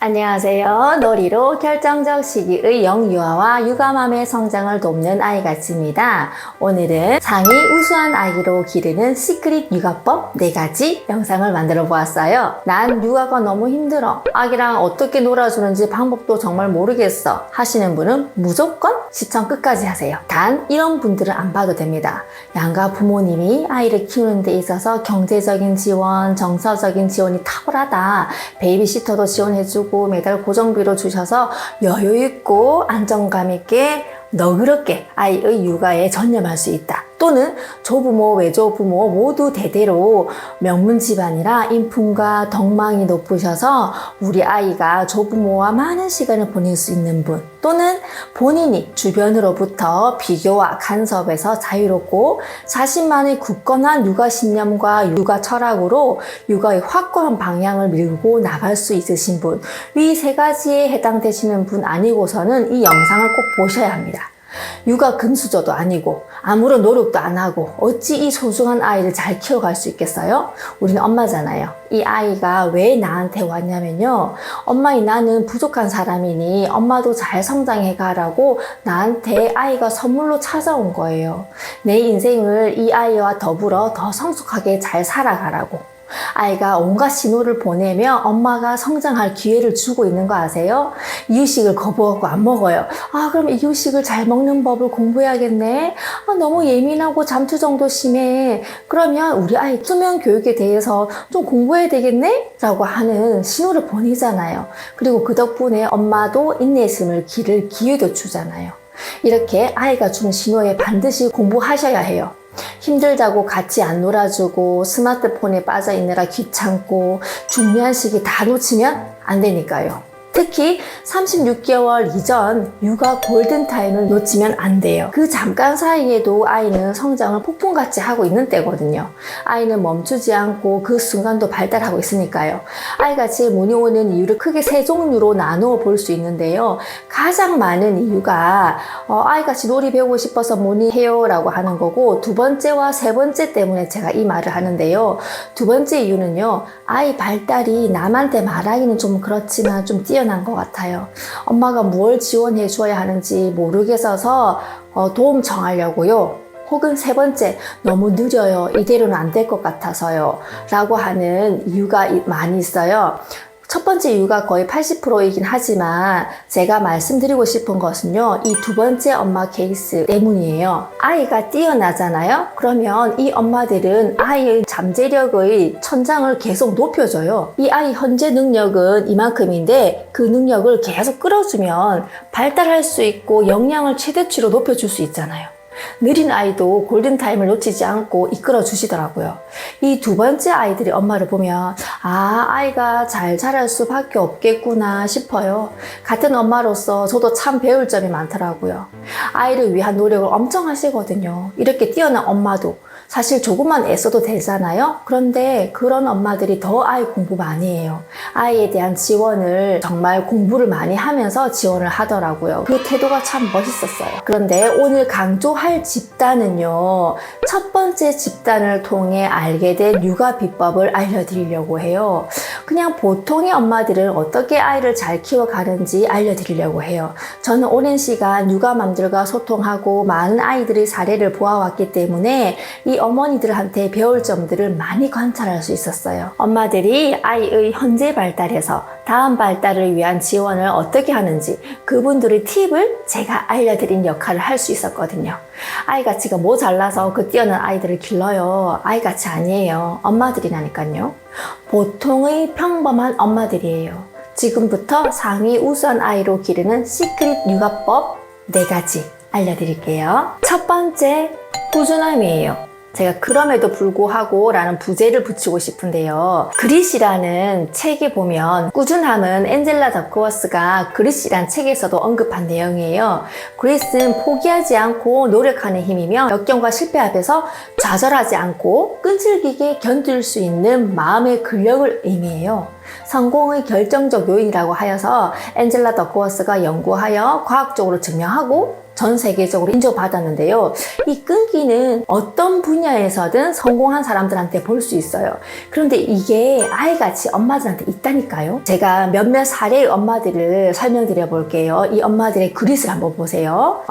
안녕하세요. 놀이로 결정적 시기의 영유아와 육아맘의 성장을 돕는 아이가치입니다. 오늘은 상위 우수한 아기로 기르는 시크릿 육아법 4가지 영상을 만들어 보았어요. 난 육아가 너무 힘들어. 아기랑 어떻게 놀아주는지 방법도 정말 모르겠어. 하시는 분은 무조건 시청 끝까지 하세요. 단 이런 분들은 안 봐도 됩니다. 양가 부모님이 아이를 키우는 데 있어서 경제적인 지원, 정서적인 지원이 탁월하다. 베이비시터도 지원해주고 매달 고정비로 주셔서 여유있고 안정감있게 너그럽게 아이의 육아에 전념할 수 있다. 또는 조부모, 외조부모 모두 대대로 명문 집안이라 인품과 덕망이 높으셔서 우리 아이가 조부모와 많은 시간을 보낼 수 있는 분, 또는 본인이 주변으로부터 비교와 간섭에서 자유롭고 자신만의 굳건한 육아 신념과 육아 철학으로 육아의 확고한 방향을 밀고 나갈 수 있으신 분, 위 3가지에 해당되시는 분 아니고서는 이 영상을 꼭 보셔야 합니다. 육아 금수저도 아니고 아무런 노력도 안 하고 어찌 이 소중한 아이를 잘 키워갈 수 있겠어요? 우리는 엄마잖아요. 이 아이가 왜 나한테 왔냐면요, 엄마이 나는 부족한 사람이니 엄마도 잘 성장해가라고 나한테 아이가 선물로 찾아온 거예요. 내 인생을 이 아이와 더불어 더 성숙하게 잘 살아가라고. 아이가 온갖 신호를 보내며 엄마가 성장할 기회를 주고 있는 거 아세요? 이유식을 거부하고 안 먹어요. 그럼 이유식을 잘 먹는 법을 공부해야겠네. 너무 예민하고 잠투정도 심해. 그러면 우리 아이 수면 교육에 대해서 좀 공부해야 되겠네? 라고 하는 신호를 보내잖아요. 그리고 그 덕분에 엄마도 인내심을 기를 기회도 주잖아요. 이렇게 아이가 주는 신호에 반드시 공부하셔야 해요. 힘들다고 같이 안 놀아주고 스마트폰에 빠져 있느라 귀찮고 중요한 시기 다 놓치면 안 되니까요. 특히 36개월 이전 육아 골든타임을 놓치면 안 돼요. 그 잠깐 사이에도 아이는 성장을 폭풍같이 하고 있는 때거든요. 아이는 멈추지 않고 그 순간도 발달하고 있으니까요. 아이가 제 문의 오는 이유를 크게 3종류로 나누어 볼 수 있는데요. 가장 많은 이유가 아이같이 놀이 배우고 싶어서 문의해요 라고 하는 거고, 2번째와 3번째 때문에 제가 이 말을 하는데요. 2번째 이유는요, 아이 발달이 남한테 말하기는 좀 그렇지만 좀 뛰어난 것 같아요. 엄마가 뭘 지원해 줘야 하는지 모르겠어서 도움 청하려고요. 혹은 3번째, 너무 느려요. 이대로는 안 될 것 같아서요. 라고 하는 이유가 많이 있어요. 첫 번째 이유가 거의 80%이긴 하지만 제가 말씀드리고 싶은 것은요, 이 2번째 엄마 케이스 때문이에요. 아이가 뛰어나잖아요? 그러면 이 엄마들은 아이의 잠재력의 천장을 계속 높여줘요. 이 아이 현재 능력은 이만큼인데 그 능력을 계속 끌어주면 발달할 수 있고 역량을 최대치로 높여줄 수 있잖아요. 느린 아이도 골든타임을 놓치지 않고 이끌어 주시더라고요. 이 2번째 아이들의 엄마를 보면 아이가 잘 자랄 수밖에 없겠구나 싶어요. 같은 엄마로서 저도 참 배울 점이 많더라고요. 아이를 위한 노력을 엄청 하시거든요. 이렇게 뛰어난 엄마도 사실 조금만 애써도 되잖아요. 그런데 그런 엄마들이 더 아이 공부 많이 해요. 아이에 대한 지원을 정말 공부를 많이 하면서 지원을 하더라고요. 그 태도가 참 멋있었어요. 그런데 오늘 강조할 집단은요, 첫 번째 집단을 통해 알게 된 육아 비법을 알려드리려고 해요. 그냥 보통의 엄마들은 어떻게 아이를 잘 키워가는지 알려드리려고 해요. 저는 오랜 시간 육아맘들과 소통하고 많은 아이들의 사례를 보아왔기 때문에 이 어머니들한테 배울 점들을 많이 관찰할 수 있었어요. 엄마들이 아이의 현재 발달에서 다음 발달을 위한 지원을 어떻게 하는지 그분들의 팁을 제가 알려드린 역할을 할 수 있었거든요. 아이가치가 뭐 잘나서 그 뛰어난 아이들을 길러요. 아이가치 아니에요. 엄마들이라니까요. 보통의 평범한 엄마들이에요. 지금부터 상위 우수한 아이로 기르는 시크릿 육아법 4가지 알려드릴게요. 첫 번째, 꾸준함이에요. 제가 그럼에도 불구하고 라는 부제를 붙이고 싶은데요. 그릿이라는 책에 보면 꾸준함은 엔젤라 더크워스가 그릿이란 책에서도 언급한 내용이에요. 그릿은 포기하지 않고 노력하는 힘이며 역경과 실패 앞에서 좌절하지 않고 끈질기게 견딜 수 있는 마음의 근력을 의미해요. 성공의 결정적 요인이라고 하여서 엔젤라 더크워스가 연구하여 과학적으로 증명하고 전 세계적으로 인정받았는데요. 이 끈기는 어떤 분야에서든 성공한 사람들한테 볼 수 있어요. 그런데 이게 아이같이 엄마들한테 있다니까요. 제가 몇몇 사례의 엄마들을 설명드려 볼게요. 이 엄마들의 그릿을 한번 보세요.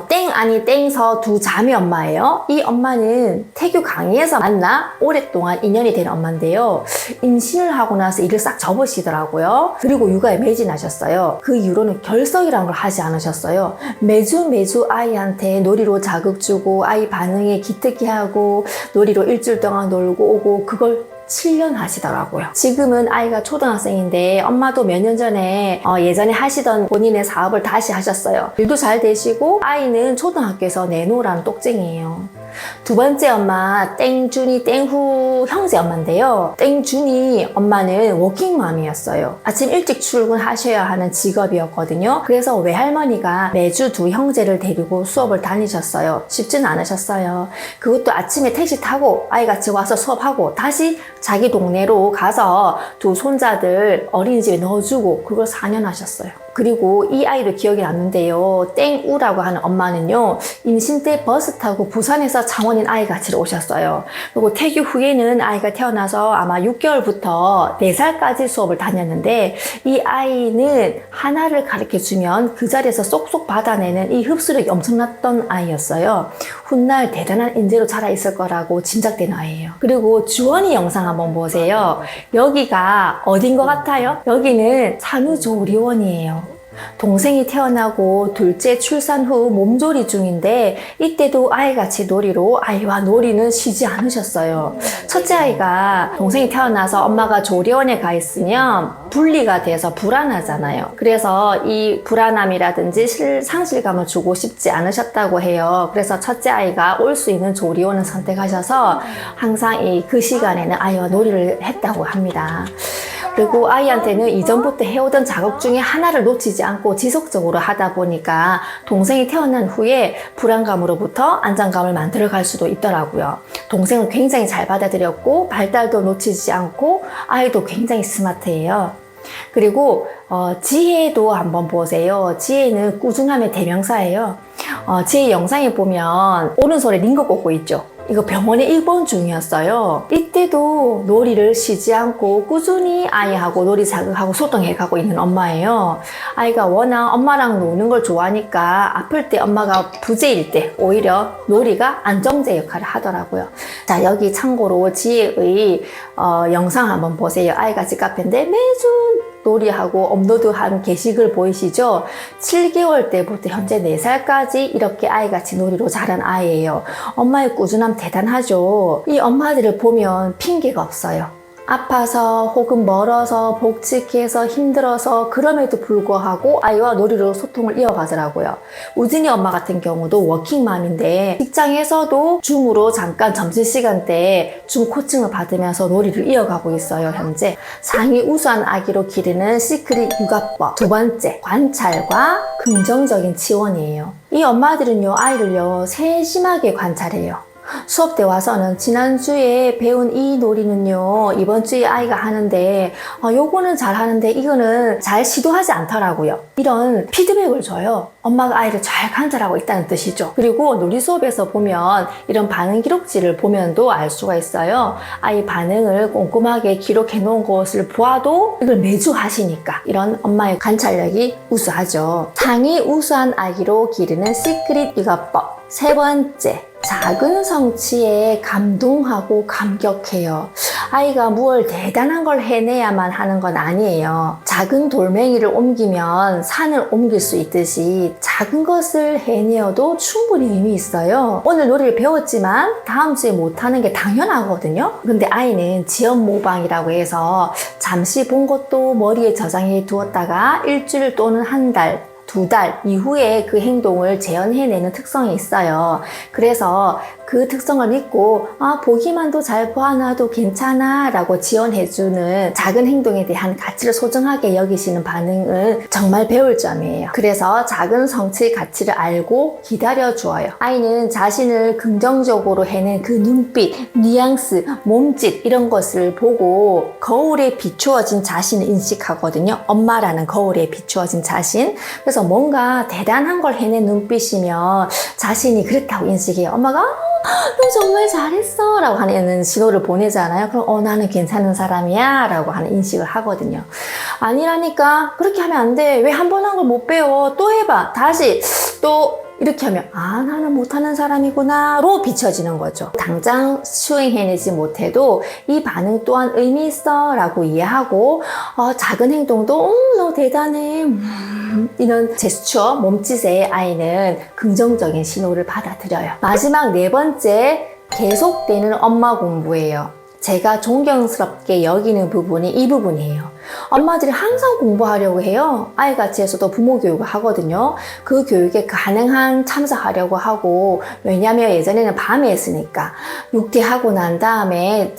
땡 아니 땡서 두 자매 엄마예요. 이 엄마는 태교 강의에서 만나 오랫동안 인연이 된 엄마인데요. 임신을 하고 나서 일을 싹 접으시더라고요. 그리고 육아에 매진하셨어요. 그 이후로는 결석이라는 걸 하지 않으셨어요. 매주 아이한테 놀이로 자극 주고 아이 반응에 기특해 하고 놀이로 일주일 동안 놀고 오고 그걸 7년 하시더라고요. 지금은 아이가 초등학생인데 엄마도 몇 년 전에 예전에 하시던 본인의 사업을 다시 하셨어요. 일도 잘 되시고 아이는 초등학교에서 내놓으라는 똑쟁이에요. 두 번째 엄마 땡준이 땡후 형제 엄마인데요. 땡준이 엄마는 워킹맘이었어요. 아침 일찍 출근하셔야 하는 직업이었거든요. 그래서 외할머니가 매주 두 형제를 데리고 수업을 다니셨어요. 쉽지는 않으셨어요. 그것도 아침에 택시 타고 아이같이 와서 수업하고 다시 자기 동네로 가서 두 손자들 어린이집에 넣어주고 그걸 4년 하셨어요. 그리고 이 아이도 기억이 났는데요. 땡우라고 하는 엄마는요. 임신 때 버스 타고 부산에서 창원인 아이같이 오셨어요. 그리고 태교 후에는 아이가 태어나서 아마 6개월부터 4살까지 수업을 다녔는데 이 아이는 하나를 가르쳐주면 그 자리에서 쏙쏙 받아내는 이 흡수력이 엄청났던 아이였어요. 훗날 대단한 인재로 자라있을 거라고 짐작되는 아이예요. 그리고 주원이 영상 한번 보세요. 여기가 어딘 것 같아요? 여기는 산후조리원이에요. 동생이 태어나고 둘째 출산 후 몸조리 중인데 이때도 아이같이 놀이로 아이와 놀이는 쉬지 않으셨어요. 첫째 아이가 동생이 태어나서 엄마가 조리원에 가 있으면 분리가 돼서 불안하잖아요. 그래서 이 불안함이라든지 상실감을 주고 싶지 않으셨다고 해요. 그래서 첫째 아이가 올 수 있는 조리원을 선택하셔서 항상 그 시간에는 아이와 놀이를 했다고 합니다. 그리고 아이한테는 이전부터 해오던 작업 중에 하나를 놓치지 않고 지속적으로 하다 보니까 동생이 태어난 후에 불안감으로부터 안정감을 만들어갈 수도 있더라고요. 동생은 굉장히 잘 받아들였고 발달도 놓치지 않고 아이도 굉장히 스마트해요. 그리고 지혜도 한번 보세요. 지혜는 꾸준함의 대명사예요. 지혜 영상에 보면 오른손에 링거 꽂고 있죠. 이거 병원에 입원 중이었어요. 이때도 놀이를 쉬지 않고 꾸준히 아이하고 놀이 자극하고 소통해가고 있는 엄마예요. 아이가 워낙 엄마랑 노는 걸 좋아하니까 아플 때 엄마가 부재일 때 오히려 놀이가 안정제 역할을 하더라고요. 자, 여기 참고로 지혜의 영상 한번 보세요. 아이같이 카페인데 매주 놀이하고 업로드한 게시글 보이시죠? 7개월 때부터 현재 4살까지 이렇게 아이같이 놀이로 자란 아이예요. 엄마의 꾸준함 대단하죠? 이 엄마들을 보면 핑계가 없어요. 아파서 혹은 멀어서 복직해서 힘들어서 그럼에도 불구하고 아이와 놀이로 소통을 이어가더라고요. 우진이 엄마 같은 경우도 워킹맘인데 직장에서도 줌으로 잠깐 점심시간 때 줌 코칭을 받으면서 놀이를 이어가고 있어요. 현재 상위 우수한 아기로 기르는 시크릿 육아법. 두 번째, 관찰과 긍정적인 지원이에요. 이 엄마들은요, 아이를요 세심하게 관찰해요. 수업 때 와서는 지난주에 배운 이 놀이는요 이번 주에 아이가 하는데 요거는 잘 하는데 이거는 잘 시도하지 않더라고요. 이런 피드백을 줘요. 엄마가 아이를 잘 관찰하고 있다는 뜻이죠. 그리고 놀이 수업에서 보면 이런 반응 기록지를 보면도 알 수가 있어요. 아이 반응을 꼼꼼하게 기록해 놓은 것을 보아도 이걸 매주 하시니까 이런 엄마의 관찰력이 우수하죠. 상위 우수한 아기로 기르는 시크릿 육아법. 세 번째, 작은 성취에 감동하고 감격해요. 아이가 무얼 대단한 걸 해내야만 하는 건 아니에요. 작은 돌멩이를 옮기면 산을 옮길 수 있듯이 작은 것을 해내어도 충분히 의미 있어요. 오늘 놀이를 배웠지만 다음 주에 못하는 게 당연하거든요. 근데 아이는 지연 모방이라고 해서 잠시 본 것도 머리에 저장해 두었다가 일주일 또는 한 달, 2달 이후에 그 행동을 재현해내는 특성이 있어요. 그래서 그 특성을 믿고 보기만도 잘 보아놔도 괜찮아 라고 지원해주는 작은 행동에 대한 가치를 소중하게 여기시는 반응은 정말 배울 점이에요. 그래서 작은 성취 가치를 알고 기다려주어요. 아이는 자신을 긍정적으로 해낸 그 눈빛, 뉘앙스, 몸짓 이런 것을 보고 거울에 비추어진 자신을 인식하거든요. 엄마라는 거울에 비추어진 자신. 그래서 뭔가 대단한 걸 해낸 눈빛이면 자신이 그렇다고 인식해요. 엄마가 너 정말 잘했어 라고 하는 신호를 보내잖아요. 그럼 나는 괜찮은 사람이야 라고 하는 인식을 하거든요. 아니라니까 그렇게 하면 안 돼. 왜 한 번 한 걸 못 배워? 또 해봐. 다시 또 이렇게 하면 나는 못하는 사람이구나 로 비춰지는 거죠. 당장 수행해내지 못해도 이 반응 또한 의미 있어 라고 이해하고 작은 행동도 너 대단해 이런 제스처, 몸짓에 아이는 긍정적인 신호를 받아들여요. 마지막 네 번째, 계속되는 엄마 공부예요. 제가 존경스럽게 여기는 부분이 이 부분이에요. 엄마들이 항상 공부하려고 해요. 아이가치에서도 부모 교육을 하거든요. 그 교육에 가능한 참석하려고 하고, 왜냐하면 예전에는 밤에 했으니까 육퇴하고 난 다음에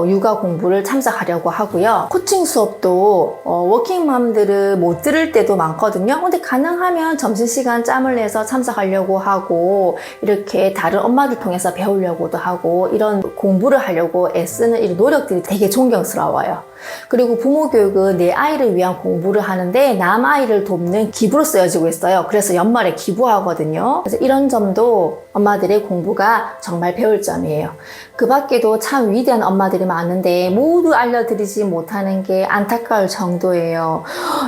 육아 공부를 참석하려고 하고요. 코칭 수업도 워킹맘들은 못 들을 때도 많거든요. 근데 가능하면 점심시간 짬을 내서 참석하려고 하고 이렇게 다른 엄마들 통해서 배우려고도 하고 이런 공부를 하려고 애쓰는 이런 노력들이 되게 존경스러워요. 그리고 부모 교육은 내 아이를 위한 공부를 하는데 남 아이를 돕는 기부로 쓰여지고 있어요. 그래서 연말에 기부하거든요. 그래서 이런 점도 엄마들의 공부가 정말 배울 점이에요. 그 밖에도 참 위대한 엄마들이 많은데 모두 알려드리지 못하는 게 안타까울 정도예요.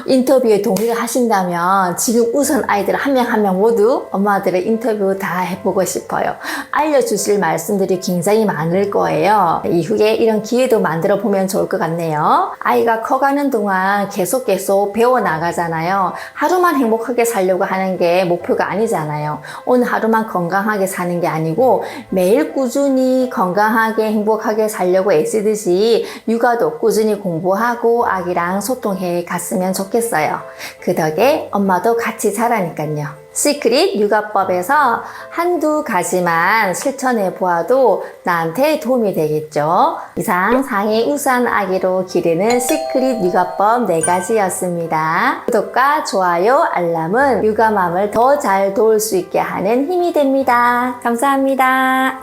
인터뷰에 동의를 하신다면 지금 우선 아이들 한 명 한 명 모두 엄마들의 인터뷰 다 해보고 싶어요. 알려주실 말씀들이 굉장히 많을 거예요. 이후에 이런 기회도 만들어 보면 좋을 것 같네요. 아이가 커가는 동안 계속 배워나가잖아요. 하루만 행복하게 살려고 하는 게 목표가 아니잖아요. 오늘 하루만 건강하게 사는 게 아니고 매일 꾸준히 건강하게 행복하게 살려고 애쓰듯이 육아도 꾸준히 공부하고 아기랑 소통해 갔으면 좋겠어요. 그 덕에 엄마도 같이 자라니까요. 시크릿 육아법에서 한두 가지만 실천해 보아도 나한테 도움이 되겠죠. 이상 상위 우수한 아기로 기르는 시크릿 육아법 4가지였습니다. 구독과 좋아요, 알람은 육아맘을 더 잘 도울 수 있게 하는 힘이 됩니다. 감사합니다.